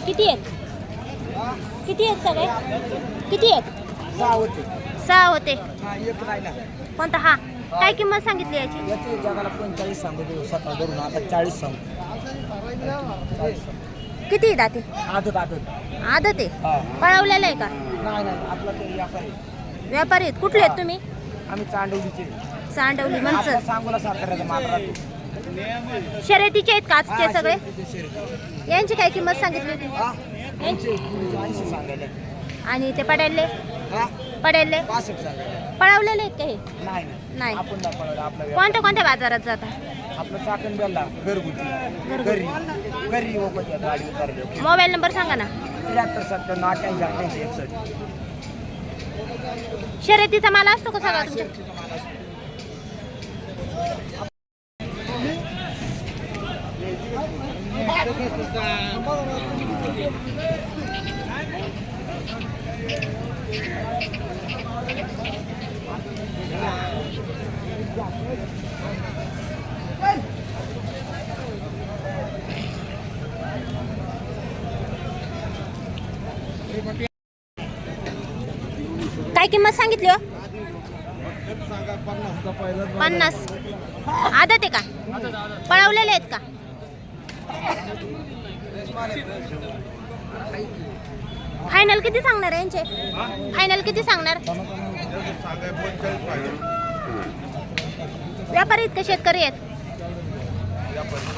किती आहेत? किती आहेत सगळे? किती आहेत? 6 होते. कोणता हा? काय किंमत सांगितली याची? जगाला 45 सांगतो, स्वतः धरून आता 40 सांगतो. किती आहेत दाते? आदत आदत आहे. पळवलेलं आहे का? नाही आपला तो व्यापारी. व्यापारी आहेत. कुठले आहेत तुम्ही? आम्ही चांडवलीचे. चांडवली मनसर. सांगोला साताऱ्याचा मात्रा. शर्यतीचे आहेत का आजचे सगळे? यांची काय किंमत सांगितली होती? यांचे 80 सांगायला. आणि ते पडायले? हा पडायले 65 सांगायला. पळवलेले आहेत का हे? नाही आपण नाही पळवलं. आपला कोणत्या कोणत्या बाजारात जाता? आपलं चाकण बेल्ला घरगुती घरी ओपन गाडी उतरली. मोबाईल नंबर सांगा ना. 73 97 88 61. शर्यतीचा माल असतो का सगळा तुमच्या? काय किंमत सांगितली हो? 50. आदत आहे का? पळवलेले आहेत का? फायनल किती सांगणार आहे यांचे? फायनल किती सांगणार? व्यापारी आहेत का शेतकरी आहेत?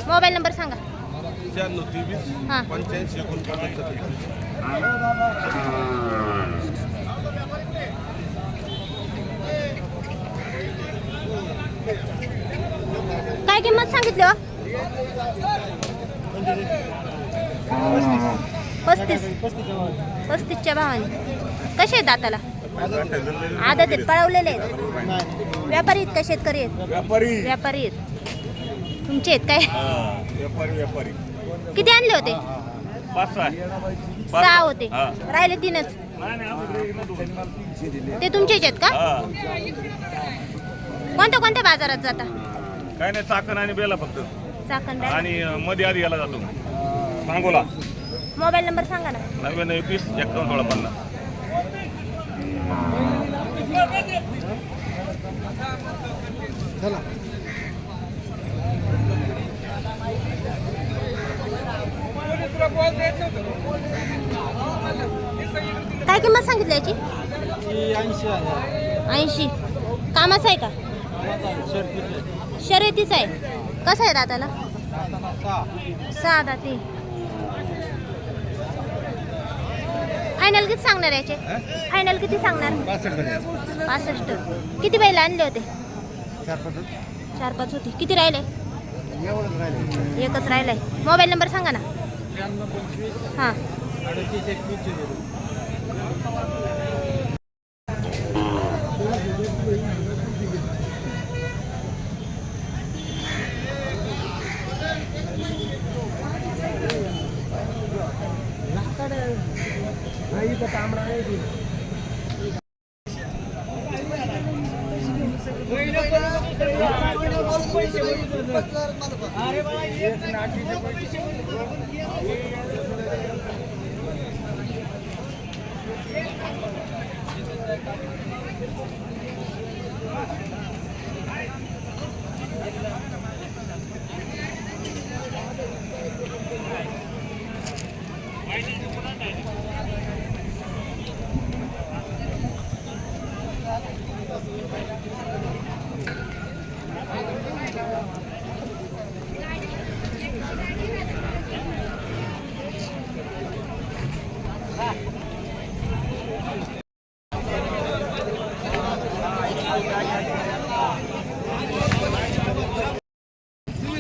मोबाईल नंबर सांगा. 93 हां 85 49. काय किंमत सांगितली हो? 35च्या भावाने. कसे आहेत दाताला? आदत आहेत. पळवलेले आहेत. व्यापारी आहेत का शेतकरी आहेत? व्यापारी आहेत. तुमचे आहेत काय? व्यापारी किती आणले होते? 6 होते. राहिले 3च. ते तुमचेच आहेत का? कोणत्या कोणत्या बाजारात जाता? काय नाही, चाकण आणि बेला फक्त. चाकण आणि मध्ये आधी याला जातो सांगोला. मोबाईल नंबर सांगा ना. 99 20 51 16 50. चला काय किंमत सांगितली याची? 80. कामाचं आहे का? शर्यतीचं आहे. कसं आहे दाताला? 6 दाती. फायनल किती सांगणार याचे? फायनल किती सांगणार? 65. किती बैल आणले होते? 4-5 होती. किती राहिले? एकच राहिलाय. मोबाईल नंबर सांगा ना. हां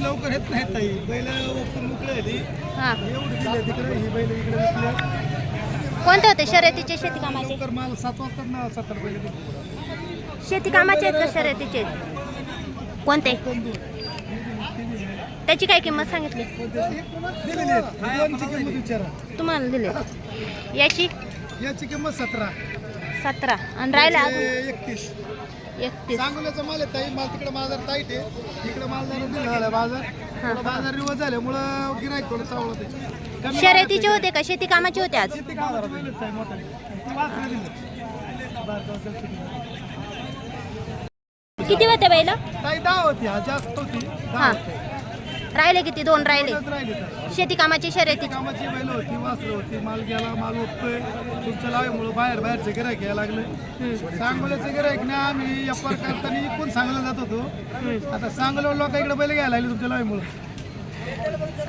लवकर येत नाही ताई. बैल मोकळे ती हां. एवढी दिले तिकडे. ही बैल इकडे विकले. कोणते होते शर्यतीचे शेती कामाचे? लवकर माल 7 वाजता ना 70 बैल शेती कामाचे आहेत का शर्यतीचे आहेत? कोणते? त्याची काय किंमत सांगितली? दिलेली आहेत. दोनची किंमत विचारा. तुम्हाला दिले. याची याची किंमत 17. 17. आणि राहिला अजून 31. 31. सांगोल्याचा माल आहे ताई. माल तिकडे बाजार टाईट आहे. इकडे माल जरा दिला झाला बाजार. हा. बाजार रिवर्स झाल्यामुळं गिराईक थोडं चावलं ते कमी शर्यतीचे होते का शेती कामाचे होते आज? किती काय झालं ते? काय मोठं नाही. वासरं दिलं. किती होते बैल? काही 10 होती हा जास्त होती 10 हा. होते. राहिले किती? 2 राहिले. दोनच राहिली तर शेती कामाची शर्यती. कामाची बैल होती वासरं होती माल गेला माल उठतोय तुमच्या लावेमुळं बाहेरचे गिराईक यायला लागले सांगोल्याचे गिराईक ना आम्ही व्यापार करताना इकून सांगला जात होतो आता सांगोला लोक इकडे बैल घ्यायला लागले तुमच्या लावेमुळं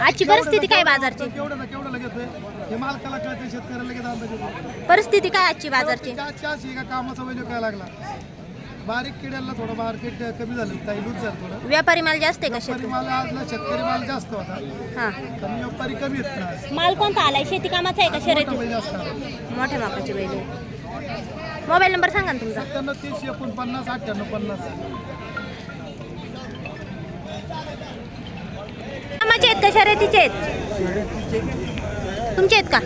आजची परिस्थिती काय बाजारची? केवढं लगेच हे मालकाला कळते शेतकऱ्याला लगेच अंदाज येतो परिस्थिती काय आजची बाजारची? चारशे का कामाचा बैल काय लागला बारीक किड्याला थोडं मार्केट कमी झालं काही लूज झालं थोडं व्यापारी माल जास्त आहे का व्यापारी शेती? माल आजला शेतकरी माल जास्त होता हा. कमी व्यापारी कमी येत नाही माल कोणता आलाय? शेती कामाचा आहे का शर्यती? बैल जास्त आला. मोठ्या मापाची बैल आहे. मोबाईल नंबर सांगा ना तुमचा. 97 30 49 98 50 कामाचे आहेत का शर्यतीचे आहेत? तुमचे आहेत का?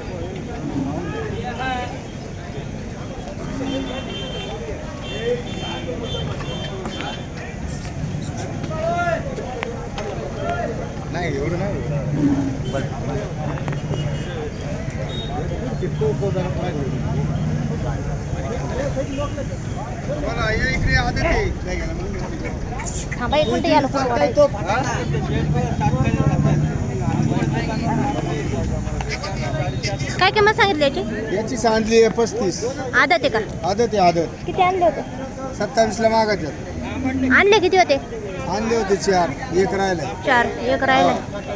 नाही एवढं नाही इकडे आदत आहे थांबा एक मिनिट याला फोन वाढायचं. काय किंमत सांगितली याची? याची सांडली आहे 35 आदत आहे का? आदत आहे आदत किती आणले होते? 27 ला मागायच्यात आणले किती होते? आणले होते 4 एक राहिले 4. एक राहिले.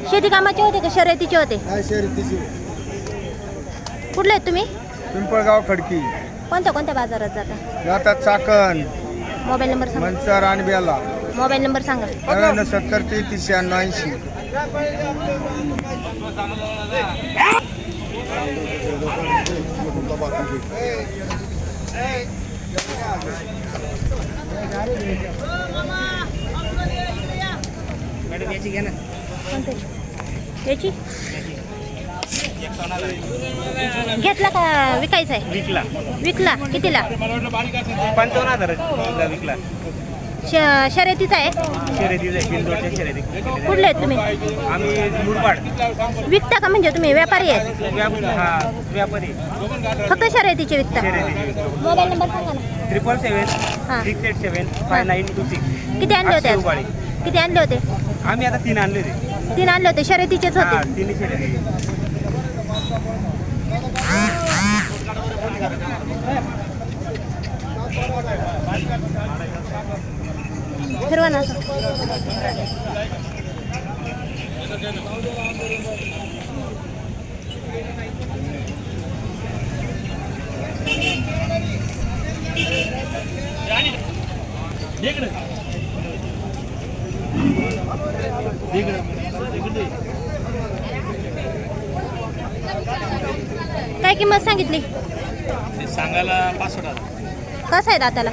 शेती कामाचे होते का शर्यतीचे होते? काय शर्यतीची कुठले आहेत तुम्ही? पिंपळगाव खडकी कोणत्या कोणत्या बाजारात जाता? जातात चाकण मोबाईल नंबर सांगा. मनसर आणि बेला मोबाईल नंबर सांगा. 70 33 96 मॅडम याची घ्या ना. कोणते? याची घेतला का विकायचा आहे? विकला विकला कितीला? 55,000 विकला. शर्यतीचा आहे? शर्यतीचा आहे बिंदोडच्या शर्यती. कुठले आहेत तुम्ही? आम्ही मुरबाड विकता का म्हणजे तुम्ही व्यापारी आहेत? हा व्यापारी फक्त शर्यतीचे विकता? शर्यती. मोबाईल नंबर सांगा ना. 777 हां. 687 5926. किती आणले होते आज? उबाळे. किती आणले होते? आम्ही आता 3 आणले होते. 3 आणले होते. शर्यतीचेच हा होते? 3 शर्यती. फिरवा ना असं. काय किंमत सांगितली? सांगायला 65,000. कसं आहे दाताला?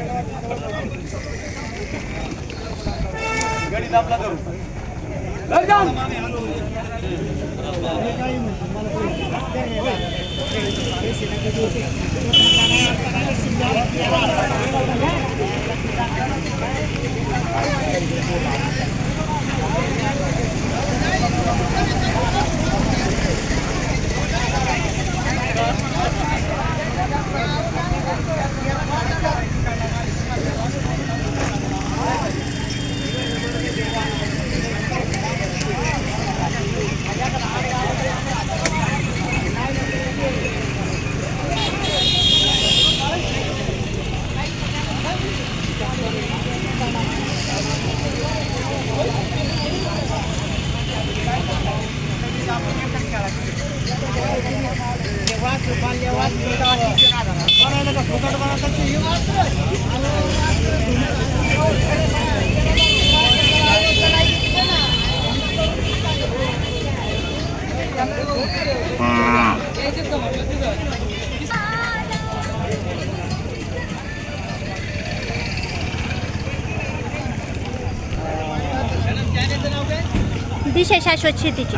दिशा शाश्वत शेतीची.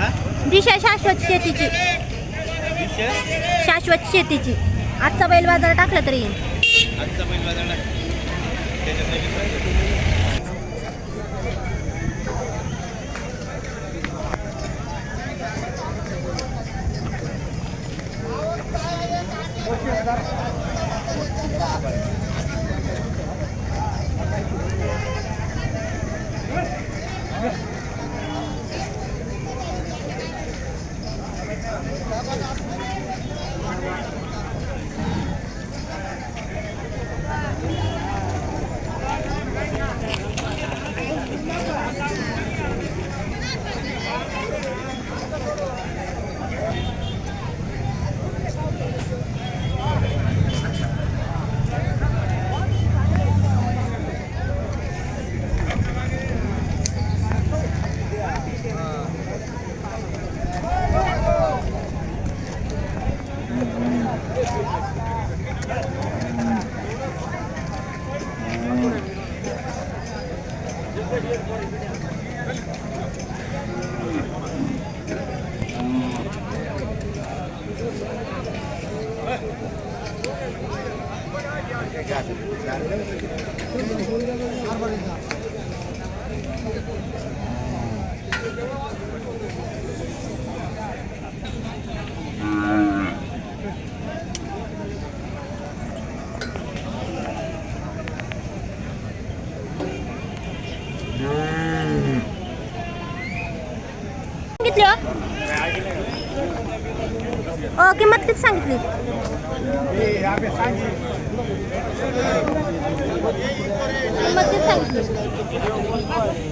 दिशा शाश्वत शेतीची. शाश्वत शेतीची. आजचा बैल बाजार टाकला तरी येईल. आजचा बैल बाजार सांगितली हो किंमत किती सांगितली किंमत किती सांगितली